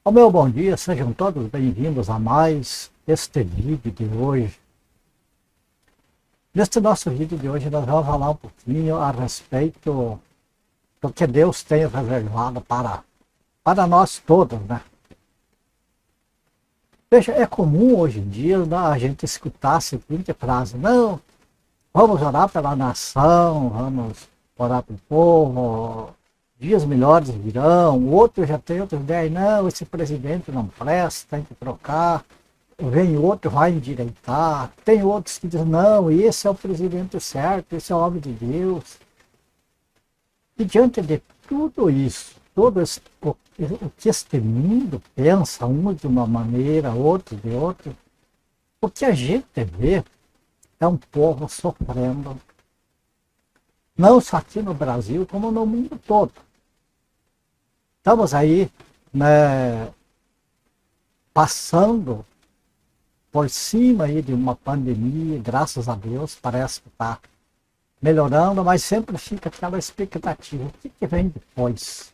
Ao meu bom dia, sejam todos bem-vindos a mais este vídeo de hoje. Neste nosso vídeo de hoje nós vamos falar um pouquinho a respeito do que Deus tem reservado para nós todos, né? Veja, é comum hoje em dia, né, a gente escutar a seguinte frase: não, vamos orar pela nação, vamos orar pelo povo, dias melhores virão. O outro já tem outra ideia: não, esse presidente não presta, tem que trocar. Vem outro, vai endireitar. Tem outros que dizem: não, esse é o presidente certo, esse é o homem de Deus. E diante de tudo isso, o que este mundo pensa, uns de uma maneira, outros de outra, o que a gente vê é um povo sofrendo, não só aqui no Brasil, como no mundo todo. Estamos aí, né, passando por cima aí de uma pandemia, graças a Deus, parece que está melhorando, mas sempre fica aquela expectativa: o que vem depois?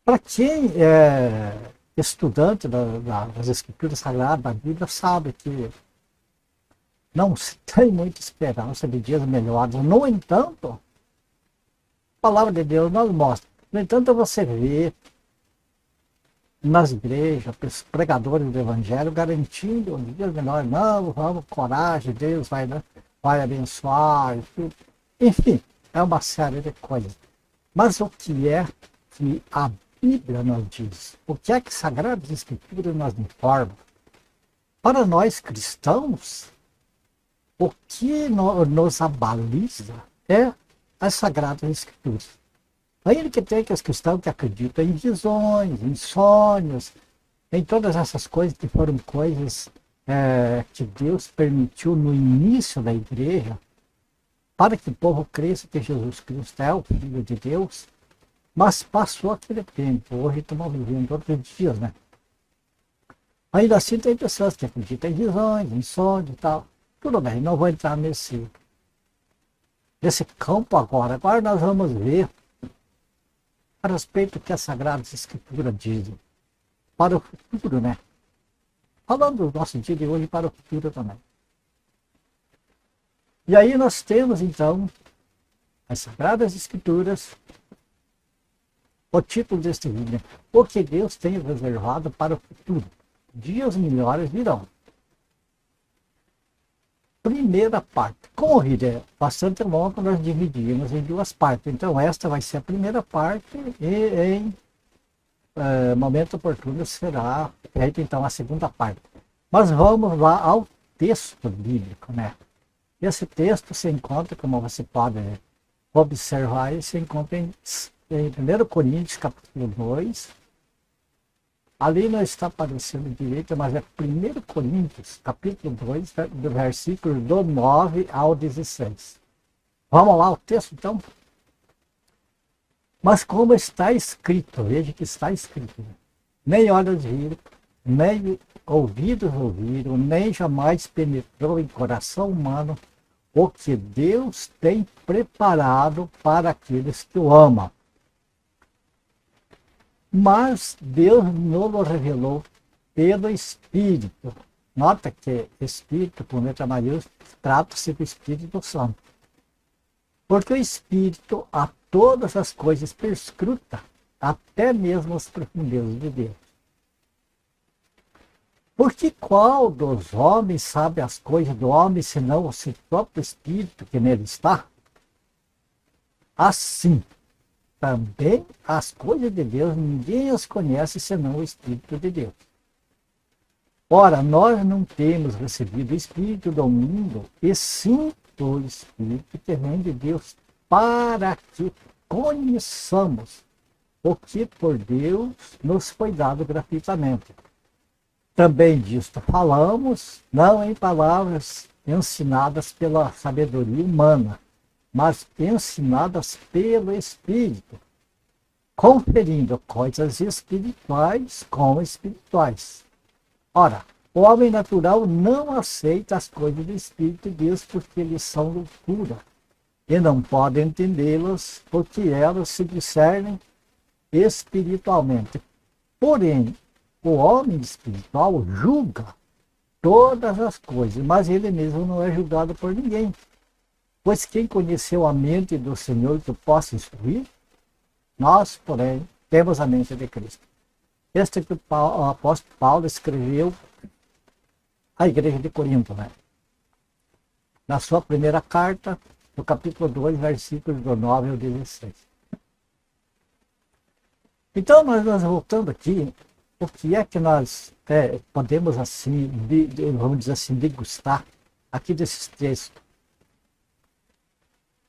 Para quem é estudante das Escrituras Sagradas, da Bíblia, sabe que não se tem muita esperança de dias melhores. No entanto, a palavra de Deus nos mostra. No entanto, você vê nas igrejas, pregadores do Evangelho garantindo dias melhores. Não, vamos, coragem, Deus vai abençoar. Enfim, é uma série de coisas. Mas o que é que a Bíblia nos diz? O que é que Sagradas Escrituras nos informam? Para nós cristãos, o que nos abaliza é as Sagradas Escrituras. Ainda que tem que os cristãos que acreditam em visões, em sonhos, em todas essas coisas que foram coisas que Deus permitiu no início da igreja, para que o povo cresça que Jesus Cristo é o Filho de Deus. Mas passou aquele tempo, hoje estamos vivendo outros dias, né? Ainda assim tem pessoas que acreditam em visões, em sonhos e tal. Tudo bem, não vou entrar nesse campo agora. Agora nós vamos ver a respeito do que as Sagradas Escrituras dizem para o futuro, né? Falando do nosso dia de hoje para o futuro também. E aí nós temos então as Sagradas Escrituras. O título deste vídeo: o que Deus tem reservado para o futuro. Dias melhores virão. Primeira parte. Como o vídeo é bastante longo, nós dividimos em duas partes. Então esta vai ser a primeira parte e em momento oportuno será feita então a segunda parte. Mas vamos lá ao texto bíblico, né? Esse texto se encontra, como você pode observar, se encontra em 1 Coríntios capítulo 2, ali não está aparecendo direito, mas é 1 Coríntios capítulo 2, do versículo do 9 ao 16. Vamos lá o texto então? Mas como está escrito, veja que está escrito: nem olhos viram, nem ouvidos ouviram, nem jamais penetrou em coração humano o que Deus tem preparado para aqueles que o amam. Mas Deus nos revelou pelo Espírito. Nota que Espírito, com letra maiúscula, trata-se do Espírito Santo. Porque o Espírito a todas as coisas perscruta, até mesmo as profundezas de Deus. Porque qual dos homens sabe as coisas do homem, senão o seu próprio Espírito que nele está? Assim, também as coisas de Deus ninguém as conhece senão o Espírito de Deus. Ora, nós não temos recebido o Espírito do mundo, e sim o Espírito que vem de Deus, para que conheçamos o que por Deus nos foi dado gratuitamente. Também disto falamos, não em palavras ensinadas pela sabedoria humana, mas ensinadas pelo Espírito, conferindo coisas espirituais com espirituais. Ora, o homem natural não aceita as coisas do Espírito de Deus, porque eles são loucura, e não pode entendê-las, porque elas se discernem espiritualmente. Porém, o homem espiritual julga todas as coisas, mas ele mesmo não é julgado por ninguém. Pois quem conheceu a mente do Senhor que possa instruir? Nós, porém, temos a mente de Cristo. Este é que o apóstolo Paulo escreveu à igreja de Corinto, né? Na sua primeira carta, no capítulo 2, versículos do 9 ao 16. Então, nós voltando aqui, o que é que nós podemos, assim, vamos dizer assim, degustar aqui desses textos?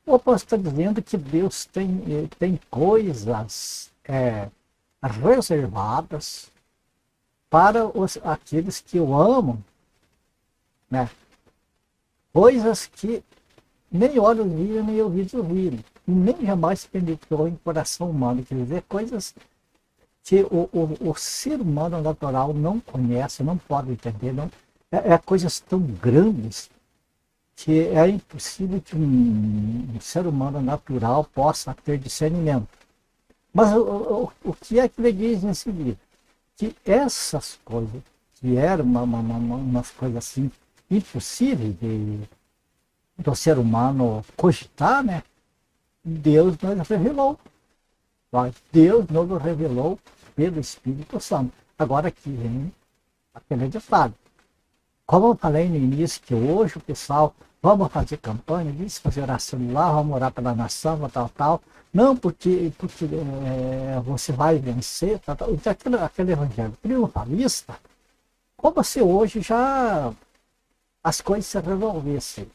O apóstolo está dizendo que Deus tem coisas reservadas para aqueles que o amam, né? Coisas que nem olhos viram, nem ouvidos ouviram, e nem jamais penetrou em coração humano. Quer dizer, coisas que o ser humano natural não conhece, não pode entender, não, coisas tão grandes que é impossível que um ser humano natural possa ter discernimento. Mas o que é que ele diz em seguida? Que essas coisas, que eram umas coisas assim, impossíveis do ser humano cogitar, né? Deus nos revelou. Deus nos revelou pelo Espírito Santo. Agora aqui vem aquele detalhe. Como eu falei no início, que hoje o pessoal, vamos fazer campanha, vamos fazer oração lá, vamos orar pela nação, tal. Não, porque você vai vencer, tal. Então, aquele evangelho triunfalista, como se hoje já as coisas se resolvessem.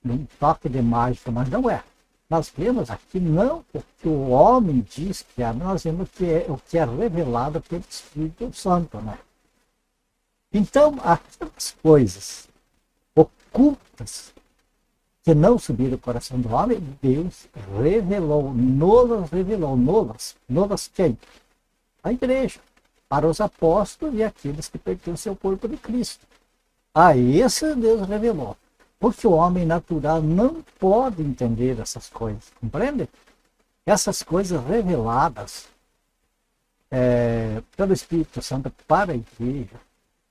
Num toque de mágica, mas não é. Nós vemos aqui não o que o homem diz que é, nós vemos o que é revelado pelo Espírito Santo, né? Então, aquelas coisas ocultas que não subiram o coração do homem, Deus revelou, nolas quem? A igreja, para os apóstolos e aqueles que pertencem ao corpo de Cristo. A esse Deus revelou. Porque o homem natural não pode entender essas coisas, compreende? Essas coisas reveladas pelo Espírito Santo para a igreja,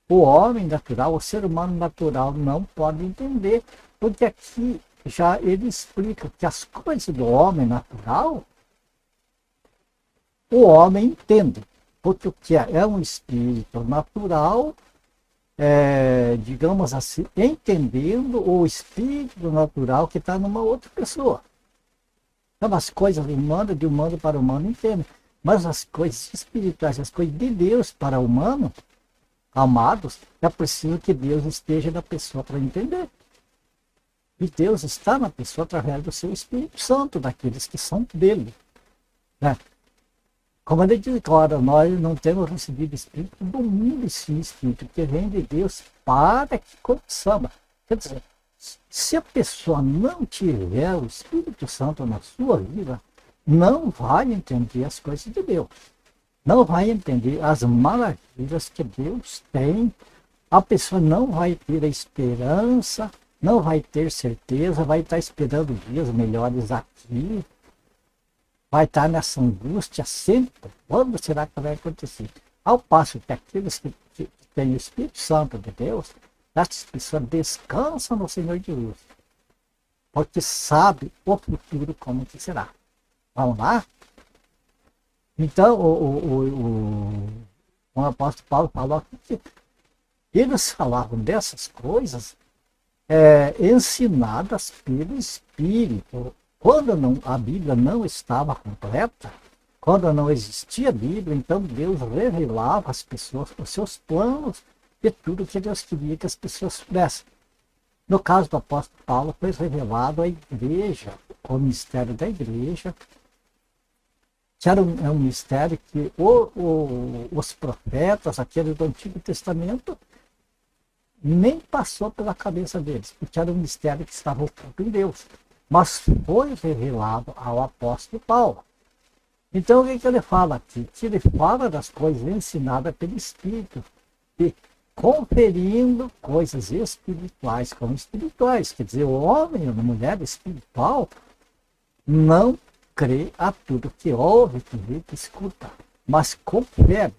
o homem natural, o ser humano natural não pode entender, porque aqui já ele explica que as coisas do homem natural, o homem entende, porque o que é um espírito natural, digamos assim, entendendo o espírito natural que está numa outra pessoa. Então as coisas humanas, de humano para humano, entendem, mas as coisas espirituais, as coisas de Deus para o humano, amados, é preciso que Deus esteja na pessoa para entender. E Deus está na pessoa através do seu Espírito Santo, daqueles que são dele, né? Como ele diz, agora, nós não temos recebido Espírito do mundo, sim, Espírito que vem de Deus para que conheçamos. Quer dizer, se a pessoa não tiver o Espírito Santo na sua vida, não vai entender as coisas de Deus. Não vai entender as maravilhas que Deus tem. A pessoa não vai ter a esperança, não vai ter certeza, vai estar esperando dias melhores aqui, vai estar nessa angústia sempre. Quando será que vai acontecer? Ao passo que aqueles que têm o Espírito Santo de Deus, essas pessoas descansam no Senhor Jesus, porque sabe o futuro como que será. Vamos lá? Então, o apóstolo Paulo falou que eles falavam dessas coisas ensinadas pelo Espírito. Quando a Bíblia não estava completa, quando não existia a Bíblia, então Deus revelava às pessoas os seus planos e tudo que Deus queria que as pessoas soubessem. No caso do apóstolo Paulo, foi revelado à igreja, o mistério da igreja, que era um mistério que os profetas, aqueles do Antigo Testamento, nem passou pela cabeça deles, porque era um mistério que estava oculto em Deus. Mas foi revelado ao apóstolo Paulo. Então, o que ele fala aqui? Que ele fala das coisas ensinadas pelo Espírito, e conferindo coisas espirituais como espirituais. Quer dizer, o homem ou a mulher espiritual não crê a tudo que ouve, que vê, que escuta. mas confere.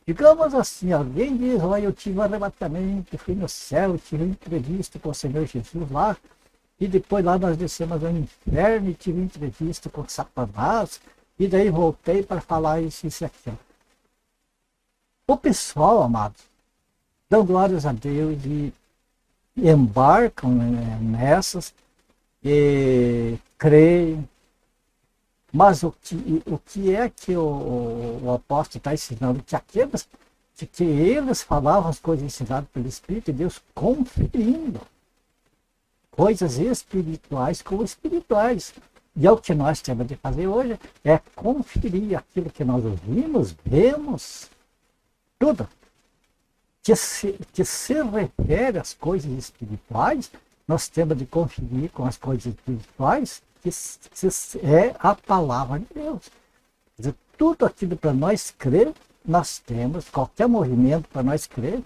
Digamos assim, alguém diz, olha, eu tive um arrebatamento, fui no céu, tive uma entrevista com o Senhor Jesus lá, e depois lá nós descemos ao inferno e tive entrevista com Satanás, e daí voltei para falar isso e aquilo. O pessoal, amados, dão glórias a Deus e embarcam nessas, e creem. Mas o que é que o apóstolo está ensinando? Que eles falavam as coisas ensinadas pelo Espírito de Deus, conferindo coisas espirituais com espirituais. E é o que nós temos de fazer hoje, é conferir aquilo que nós ouvimos, vemos, tudo. Que se refere às coisas espirituais, nós temos de conferir com as coisas espirituais, que é a palavra de Deus. Quer dizer, tudo aquilo para nós crer, nós temos, qualquer movimento para nós crer,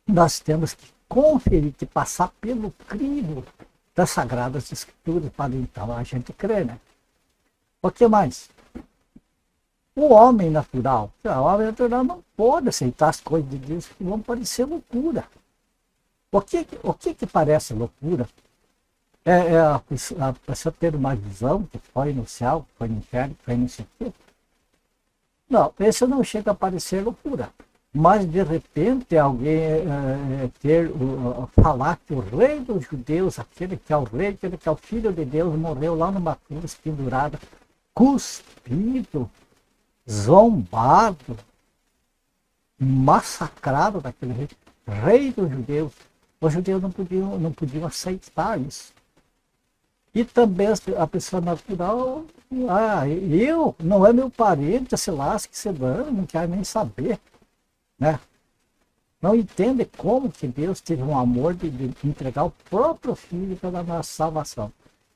nós temos que conferir, que passar pelo crivo das Sagradas Escrituras para então a gente crer, né? O que mais? O homem natural não pode aceitar as coisas de Deus que vão parecer loucura. O que parece loucura? É a pessoa ter uma visão que foi no céu, foi no inferno, foi não sei o quê. Não, esse não chega a parecer loucura. Mas, de repente, alguém falar que o rei dos judeus, aquele que é o rei, aquele que é o filho de Deus, morreu lá numa cruz pendurada, cuspido, zombado, massacrado daquele rei dos judeus. Os judeus não podiam aceitar isso. E também a pessoa natural, não é meu parente, se lasque, se dane, não quer nem saber, né? Não entende como que Deus teve um amor de entregar o próprio filho pela nossa salvação.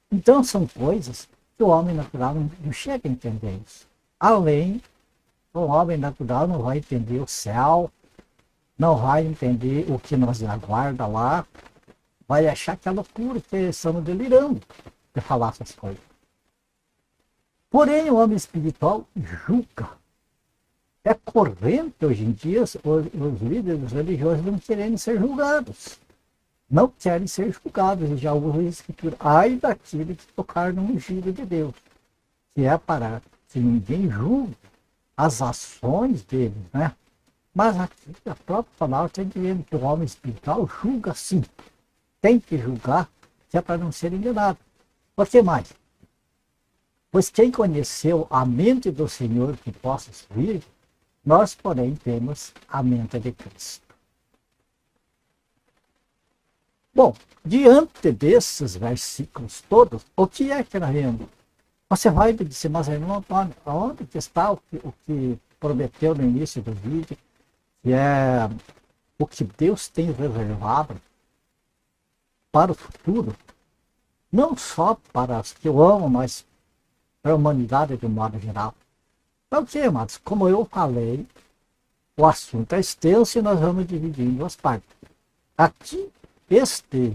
Então são coisas que o homem natural não chega a entender isso. Além, o homem natural não vai entender o céu, não vai entender o que nos aguarda lá, vai achar que é loucura, que estamos delirando de falar essas coisas. Porém, o homem espiritual julga. É corrente hoje em dia os líderes religiosos não querem ser julgados. Não querem ser julgados, e já usam a Escritura. Ai daquele que tocar no ungido de Deus, que é para que ninguém julgue as ações dele, né? Mas aqui a própria palavra está dizendo que o homem espiritual julga sim. Tem que julgar, que é para não ser enganado. Por que mais? Pois quem conheceu a mente do Senhor que possa servir, nós, porém, temos a mente de Cristo. Bom, diante desses versículos todos, o que é que nós vemos? Você vai dizer, mas irmão Antônio, onde que está o que prometeu no início do vídeo, que é o que Deus tem reservado para o futuro, não só para os que o amam, mas para a humanidade de um modo geral. Então, o que, amados? Como eu falei, o assunto é extenso e nós vamos dividir em duas partes. Aqui, este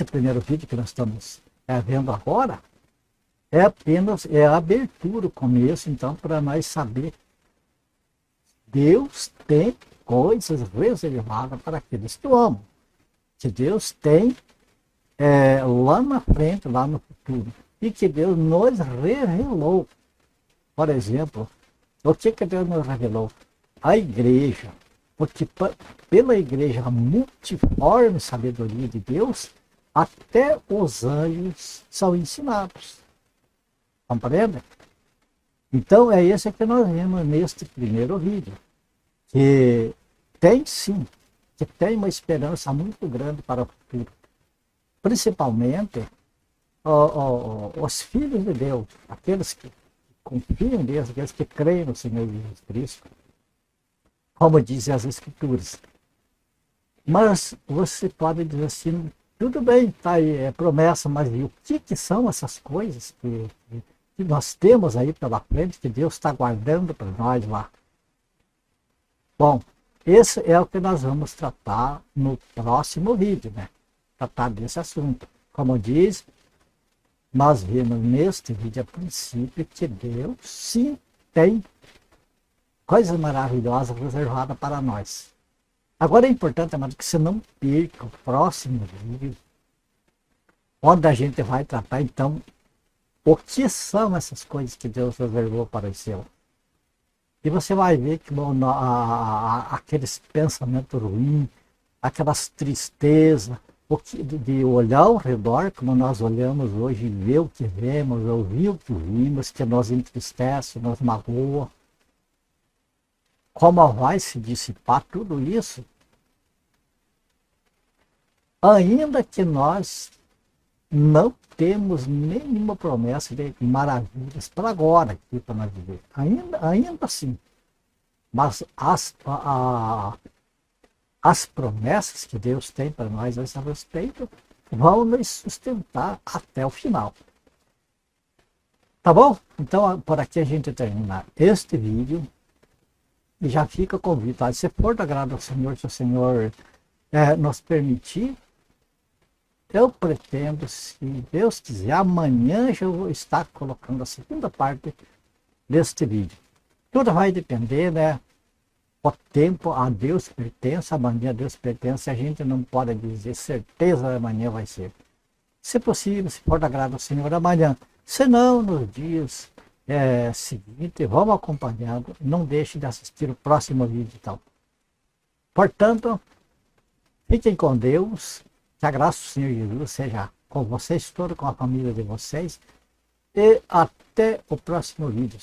primeiro vídeo que nós estamos vendo agora, é apenas a abertura, o começo, então, para nós saber. Deus tem coisas reservadas para aqueles que o amam. Que Deus tem lá na frente, lá no futuro. E que Deus nos revelou. Por exemplo, o que Deus nos revelou? A igreja. Porque pela igreja, a multiforme sabedoria de Deus, até os anjos são ensinados. Compreende? Então é esse que nós vemos neste primeiro vídeo. Que tem sim, que tem uma esperança muito grande para o futuro. Principalmente os filhos de Deus, aqueles que confiam em Deus, aqueles que creem no Senhor Jesus Cristo, como dizem as Escrituras. Mas você pode dizer assim, tudo bem, está aí, é promessa, mas e o que são essas coisas que nós temos aí pela frente, que Deus está guardando para nós lá? Bom, esse é o que nós vamos tratar no próximo vídeo, né? Tratar desse assunto. Como diz, nós vimos neste vídeo a princípio que Deus sim tem coisas maravilhosas reservadas para nós. Agora é importante, amado, que você não perca o próximo vídeo, onde a gente vai tratar, então, o que são essas coisas que Deus reservou para o céu. E você vai ver que aqueles pensamentos ruins, aquelas tristezas, de olhar ao redor, como nós olhamos hoje, ver o que vemos, ouvir o que vimos, que nos entristece, nos magoa. Como vai se dissipar tudo isso? Ainda que nós não temos nenhuma promessa de maravilhas para agora, aqui para nós viver. Ainda assim. Mas as promessas que Deus tem para nós a esse respeito vão nos sustentar até o final. Tá bom? Então, por aqui a gente termina este vídeo. E já fica convidado. Se for do agrado ao Senhor, se o Senhor nos permitir, eu pretendo, se Deus quiser, amanhã já vou estar colocando a segunda parte deste vídeo. Tudo vai depender, né? O tempo a Deus pertence, amanhã a Deus pertence, a gente não pode dizer certeza amanhã vai ser. Se possível, se for do agrado ao Senhor, amanhã. Se não, nos dias seguintes, vamos acompanhando, não deixe de assistir o próximo vídeo então. Portanto, fiquem com Deus. Que a graça do Senhor Jesus seja com vocês todos, com a família de vocês. E até o próximo vídeo.